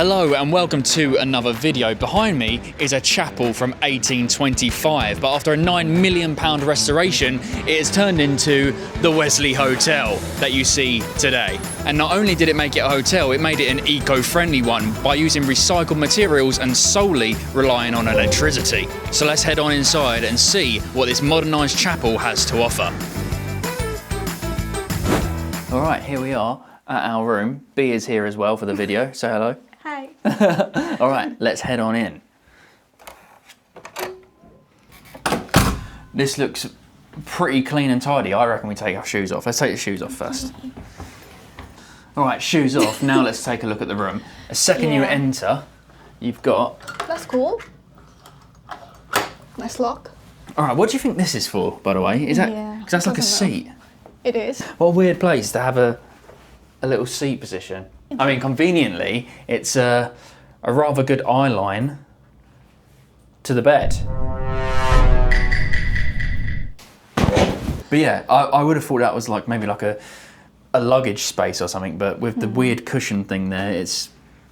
Hello and welcome to another video. Behind me is a chapel from 1825, but after a £9 million restoration, it has turned into the Wesley Hotel that you see today. And not only did it make it a hotel, it made it an eco-friendly one by using recycled materials and solely relying on electricity. So let's head on inside and see what this modernised chapel has to offer. All right, here we are at our room. B is here as well for the video. Say hello. Hi. All right, let's head on in. This looks pretty clean and tidy. I reckon we take our shoes off. Let's take the shoes off first. All right, shoes off. Now let's take a look at the room. The second you enter, you've got... That's cool. Nice lock. All right, what do you think this is for, by the way? Is that... Because that's like a seat. It is. What a weird place to have a little seat position. I mean, conveniently, it's a rather good eye line to the bed. But yeah, I would have thought that was like maybe like a luggage space or something, but with the weird cushion thing there,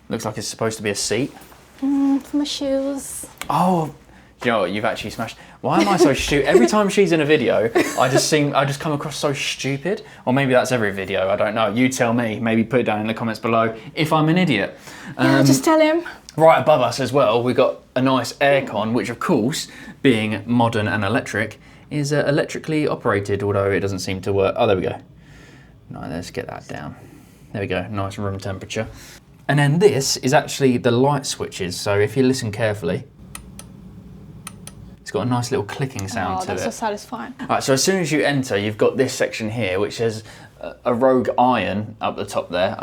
looks like it's supposed to be a seat. For my shoes. Oh, do you know what? You've actually smashed. Why am I so stupid? Every time she's in a video, I just come across so stupid. Or maybe that's every video, I don't know. You tell me, maybe put it down in the comments below if I'm an idiot. Yeah, just tell him. Right above us as well, we've got a nice aircon, which of course, being modern and electric, is electrically operated, although it doesn't seem to work. Oh, there we go. No, let's get that down. There we go, nice room temperature. And then this is actually the light switches, so if you listen carefully, it's got a nice little clicking sound to it. That's so satisfying. All right, so as soon as you enter, you've got this section here, which has a rogue iron up the top there.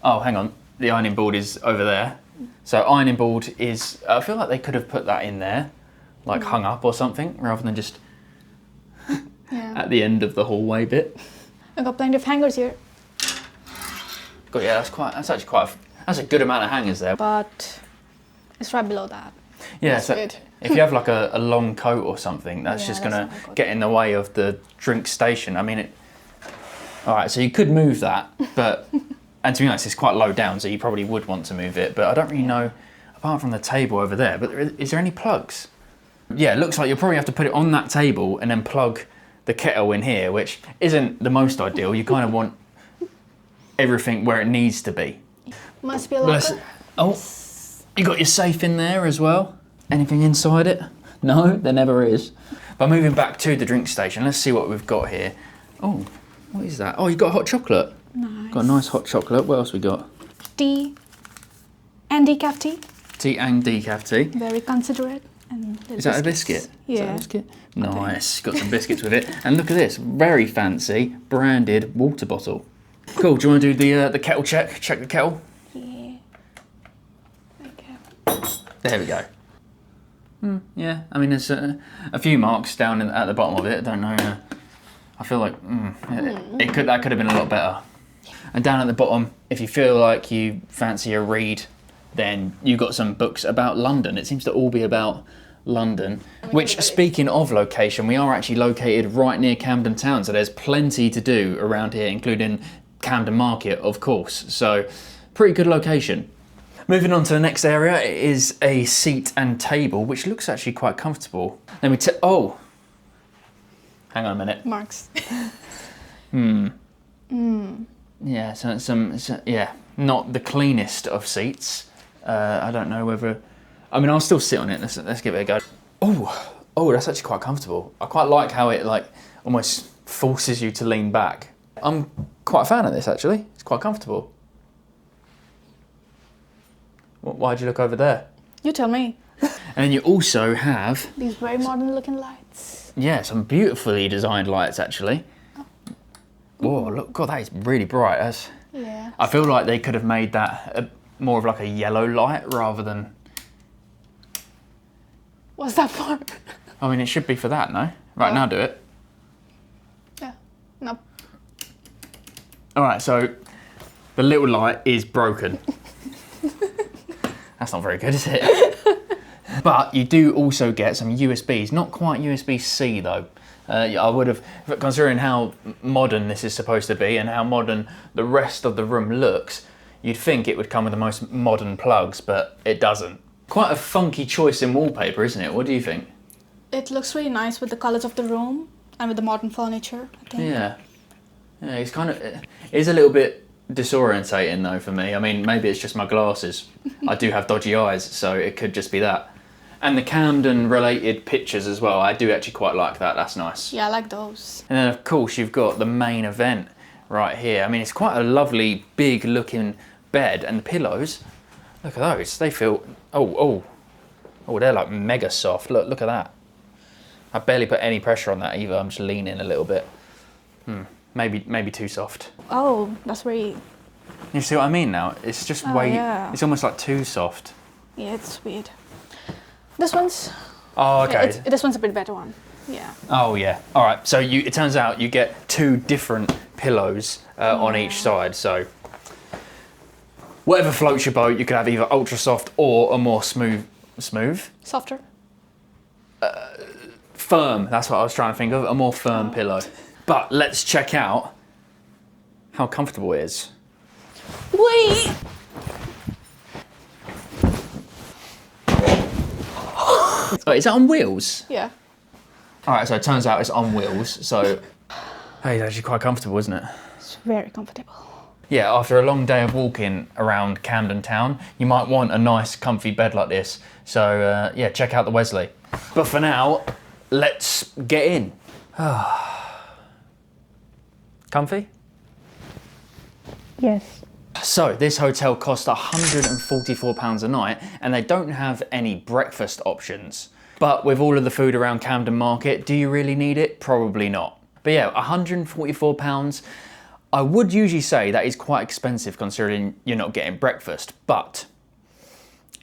Oh, hang on, the ironing board is over there. So ironing board is, I feel like they could have put that in there, like hung up or something, rather than just at the end of the hallway bit. I've got plenty of hangers here. God, yeah, that's a good amount of hangers there. But it's right below that. Yeah, that's so good. if you have like a long coat or something, that's just gonna get in the way of the drink station. I mean, all right, so you could move that, but, and to be honest, it's quite low down, so you probably would want to move it, but I don't really know, apart from the table over there, but is there any plugs? Yeah, it looks like you'll probably have to put it on that table and then plug the kettle in here, which isn't the most ideal. You kind of want everything where it needs to be. Must be a locker. Oh, you got your safe in there as well. Anything inside it? No, there never is. But moving back to the drink station, let's see what we've got here. Oh, what is that? Oh, you've got hot chocolate. Nice. Got a nice hot chocolate. What else we got? Tea and decaf tea. Tea and decaf tea. Very considerate. And is that a biscuit? Yeah. Is that a biscuit? Nice. Got some biscuits with it. And look at this, very fancy branded water bottle. Cool. Do you want to do the kettle check? Check the kettle. Yeah. Okay. There we go. Yeah, I mean, there's a few marks down at the bottom of it. I don't know. I feel like that could have been a lot better. And down at the bottom, if you feel like you fancy a read, then you got some books about London. It seems to all be about London. Which, speaking of location, we are actually located right near Camden Town, so there's plenty to do around here, including Camden Market, of course. So, pretty good location. Moving on to the next area, it is a seat and table, which looks actually quite comfortable. Let me oh, hang on a minute. Marks. Yeah, so yeah, not the cleanest of seats. I don't know whether, I mean, I'll still sit on it. Let's give it a go. Oh, that's actually quite comfortable. I quite like how it like almost forces you to lean back. I'm quite a fan of this actually. It's quite comfortable. Why'd you look over there? You tell me. And you also have... these very modern looking lights. Yeah, some beautifully designed lights actually. Whoa, look, God, that is really bright. Yeah. I feel like they could have made that more of like a yellow light rather than... What's that for? I mean, it should be for that, no? Right, now do it. Yeah, no. All right, so the little light is broken. That's not very good, is it? But you do also get some USBs, not quite USB-C though. I would have, considering how modern this is supposed to be and how modern the rest of the room looks, you'd think it would come with the most modern plugs, but it doesn't. Quite a funky choice in wallpaper, isn't it? What do you think? It looks really nice with the colours of the room and with the modern furniture, I think. Yeah. Yeah, it is a little bit disorientating though for me. I mean, maybe it's just my glasses. I do have dodgy eyes, so it could just be that. And the Camden related pictures as well, I do actually quite like that, that's nice. Yeah, I like those. And then of course you've got the main event right here. I mean, it's quite a lovely big looking bed, and the pillows, look at those, they feel, oh, they're like mega soft. Look at that. I barely put any pressure on that either, I'm just leaning a little bit. Maybe too soft. Oh, that's very... You see what I mean now? It's just yeah. It's almost like too soft. Yeah, it's weird. This one's... Oh, okay. Yeah, this one's a bit better one. Yeah. Oh, yeah. All right. So it turns out you get 2 different pillows on each side. So whatever floats your boat, you could have either ultra soft or a more smooth? Softer. Firm. That's what I was trying to think of. A more firm pillow. But let's check out how comfortable it is. Wait! Oh, is it on wheels? Yeah. All right, so it turns out it's on wheels. So, hey, it's actually quite comfortable, isn't it? It's very comfortable. Yeah, after a long day of walking around Camden town, you might want a nice, comfy bed like this. So, yeah, check out the Wesley. But for now, let's get in. Comfy? Yes. So this hotel costs £144 a night, and they don't have any breakfast options. But with all of the food around Camden Market, do you really need it? Probably not. But yeah, £144, I would usually say that is quite expensive considering you're not getting breakfast, but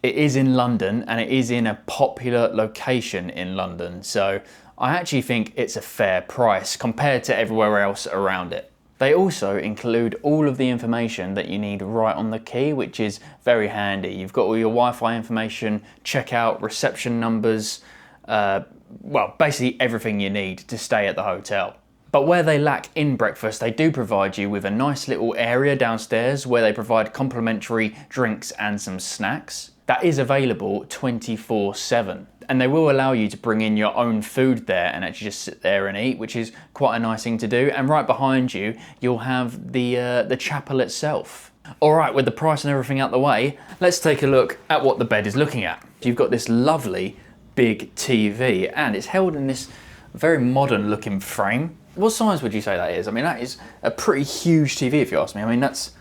it is in London and it is in a popular location in London. So I actually think it's a fair price compared to everywhere else around it. They also include all of the information that you need right on the key, which is very handy. You've got all your Wi-Fi information, checkout, reception numbers, well, basically everything you need to stay at the hotel. But where they lack in breakfast, they do provide you with a nice little area downstairs where they provide complimentary drinks and some snacks. That is available 24/7. And they will allow you to bring in your own food there and actually just sit there and eat, which is quite a nice thing to do. And right behind you, you'll have the chapel itself. All right, with the price and everything out the way, let's take a look at what the bed is looking at. You've got this lovely big TV, and it's held in this very modern looking frame. What size would you say that is? I mean, that is a pretty huge TV if you ask me. I mean, that's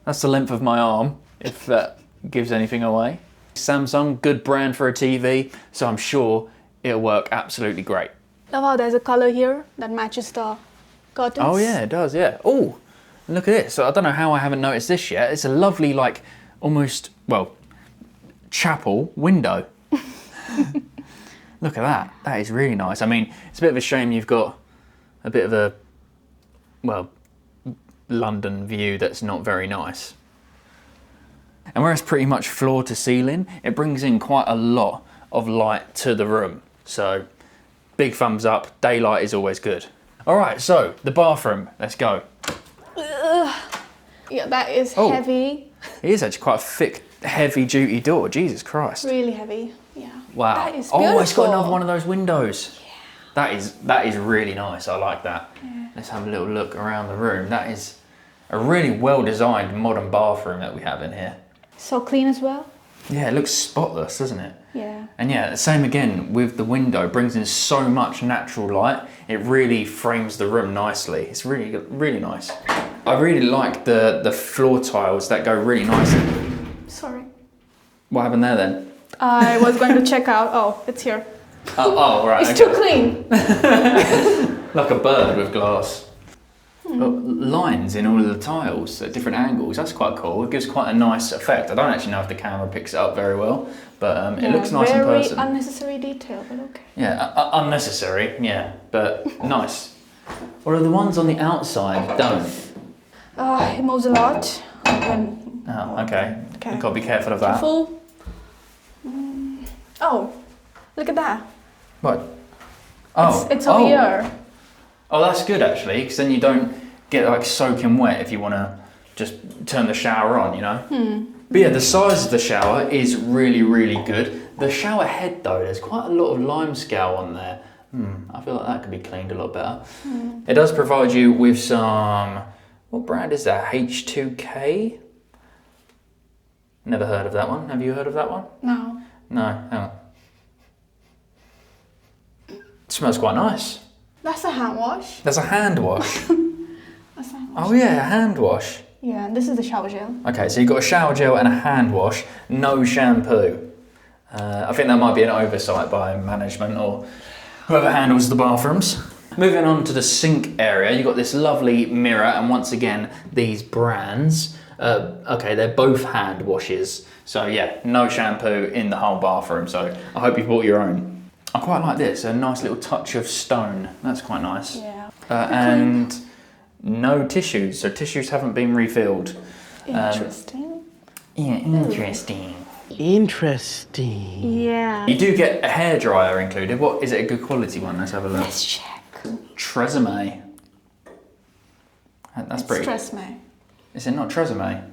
the length of my arm, if that gives anything away. Samsung, good brand for a TV, so I'm sure it'll work absolutely great. Oh wow, there's a colour here that matches the curtains. Oh yeah, it does, yeah. Oh, look at this. So I don't know how I haven't noticed this yet. It's a lovely, like, almost, well, chapel window. Look at that. That is really nice. I mean, it's a bit of a shame you've got a bit of a, well, London view that's not very nice. And where it's pretty much floor to ceiling, it brings in quite a lot of light to the room. So, big thumbs up, daylight is always good. All right, so the bathroom, let's go. Yeah, that is heavy. It is actually quite a thick, heavy duty door, Jesus Christ. Really heavy, yeah. Wow. That is beautiful. Oh, it's got another one of those windows. Yeah. That is really nice, I like that. Yeah. Let's have a little look around the room. That is a really well designed modern bathroom that we have in here. So clean as well. Yeah, it looks spotless, doesn't it? Yeah. And yeah, same again with the window. It brings in so much natural light. It really frames the room nicely. It's really, really nice. I really like the floor tiles that go really nicely. Sorry. What happened there then? I was going to check out. Oh, it's here. Oh, right. It's too clean. Like a bird with glass. Lines in all of the tiles at different angles. That's quite cool. It gives quite a nice effect. I don't actually know if the camera picks it up very well, but it looks nice in person. Very unnecessary detail, but okay. Yeah, unnecessary, yeah, but nice. Or the ones on the outside don't? It moves a lot. Oh, okay. You've got to be careful of that. Careful. Oh, look at that. What? Oh, it's over here. Oh, that's good actually, because then you don't get like soaking wet if you want to just turn the shower on, you know. But yeah, the size of the shower is really, really good. The shower head though, there's quite a lot of limescale on there. I feel like that could be cleaned a lot better. It does provide you with some, what brand is that? H2K? Never heard of that one. Have you heard of that one? No. No, hang on. It smells quite nice. That's a hand wash. That's a hand wash. That's a hand wash. Oh yeah, a hand wash. Yeah, and this is the shower gel. Okay, so you've got a shower gel and a hand wash, no shampoo. I think that might be an oversight by management or whoever handles the bathrooms. Moving on to the sink area, you've got this lovely mirror, and once again, these brands, okay, they're both hand washes. So yeah, no shampoo in the whole bathroom, so I hope you bought your own. I quite like this, a nice little touch of stone. That's quite nice. Yeah. And no tissues, so tissues haven't been refilled. Interesting. Yeah, interesting. Interesting. Yeah. You do get a hairdryer included. What is it? A good quality one? Let's have a look. Let's check. Tresemme. That's pretty. Tresemme. Is it not Tresemme?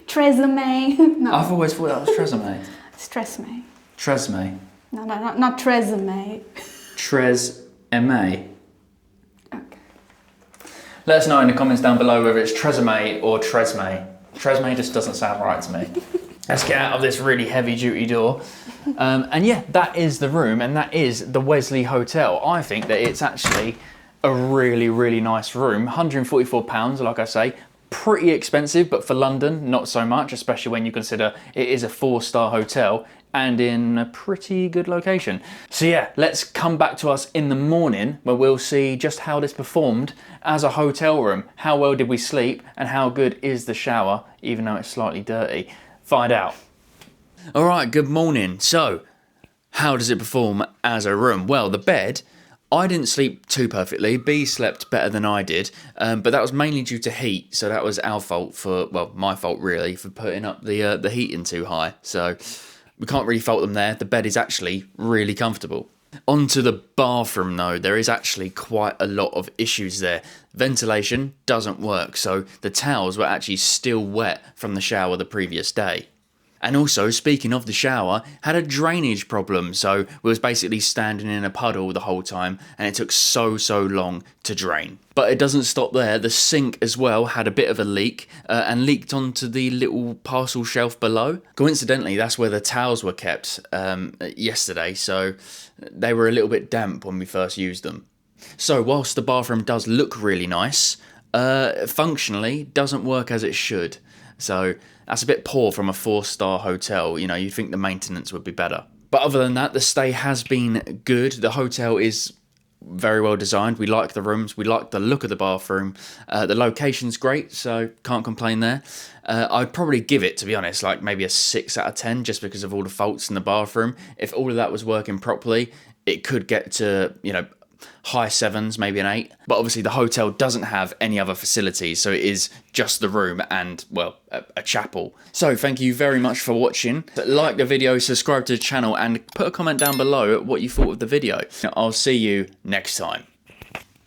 Tresemme. No. I've always thought that was Tresemme. It's Tresemme. Tresemme. No, not Tresemme. Tresemme. Okay. Let us know in the comments down below whether it's Tresemme or Tresemme. Tresemme just doesn't sound right to me. Let's get out of this really heavy duty door. And yeah, that is the room, and that is the Wesley Hotel. I think that it's actually a really, really nice room. £144, like I say, pretty expensive, but for London, not so much, especially when you consider it is a 4-star hotel and in a pretty good location. So yeah, let's come back to us in the morning where we'll see just how this performed as a hotel room. How well did we sleep, and how good is the shower, even though it's slightly dirty? Find out. All right, good morning. So, how does it perform as a room? Well, the bed, I didn't sleep too perfectly. B slept better than I did, but that was mainly due to heat. So that was our fault for, well, my fault really, for putting up the heating too high. So we can't really fault them there. The bed is actually really comfortable. Onto the bathroom though, there is actually quite a lot of issues there. Ventilation doesn't work, so the towels were actually still wet from the shower the previous day. And also, speaking of the shower, had a drainage problem, so we was basically standing in a puddle the whole time, and it took so long to drain. But it doesn't stop there. The sink as well had a bit of a leak, and leaked onto the little parcel shelf below. Coincidentally, that's where the towels were kept yesterday, so they were a little bit damp when we first used them. So whilst the bathroom does look really nice, functionally doesn't work as it should. So that's a bit poor from a 4-star hotel. You know, you'd think the maintenance would be better. But other than that, the stay has been good. The hotel is very well designed. We like the rooms. We like the look of the bathroom. The location's great, so can't complain there. I'd probably give it, to be honest, like maybe a 6 out of 10 just because of all the faults in the bathroom. If all of that was working properly, it could get to, you know, high 7s, maybe an 8. But obviously the hotel doesn't have any other facilities, so it is just the room and, well, a chapel. So thank you very much for watching. Like the video, subscribe to the channel, and put a comment down below at what you thought of the video. I'll see you next time.